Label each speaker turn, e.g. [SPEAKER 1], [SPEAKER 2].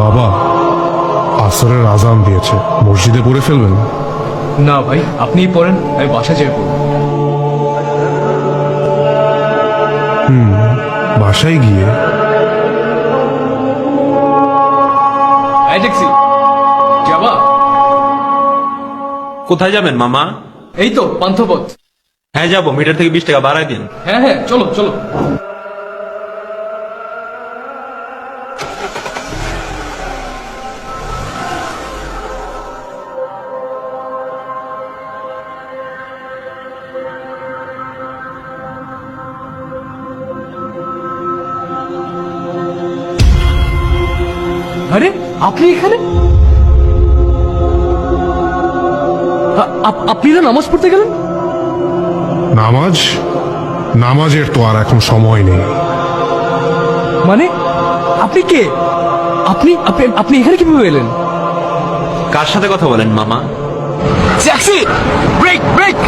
[SPEAKER 1] বাবা, আসরের আজান দিয়েছে, মসজিদে পড়ে ফেলবেন?
[SPEAKER 2] না ভাই, আপনিই পড়েন, আমি বাসা যেয়ে পড়ব।
[SPEAKER 1] বাসায় গিয়ে?
[SPEAKER 2] এই ট্যাক্সি যাবা?
[SPEAKER 3] কোথায় যাবেন মামা?
[SPEAKER 2] এই তো পান্থপথ।
[SPEAKER 3] হ্যাঁ যাবো, মিটার থেকে 20 টাকা বাড়ায় দিন।
[SPEAKER 2] হ্যাঁ হ্যাঁ, চলো চলো। আরে আপনি এখানে? আপনি না নামাজ পড়তে গেলেন?
[SPEAKER 1] নামাজ? নামাজের তো আর এখন সময় নেই।
[SPEAKER 2] মানে আপনি কে? আপনি আপনি আপনি এখানে কিভাবে এলেন?
[SPEAKER 3] কার সাথে কথা বলেন মামা?
[SPEAKER 2] Taxi, brake break.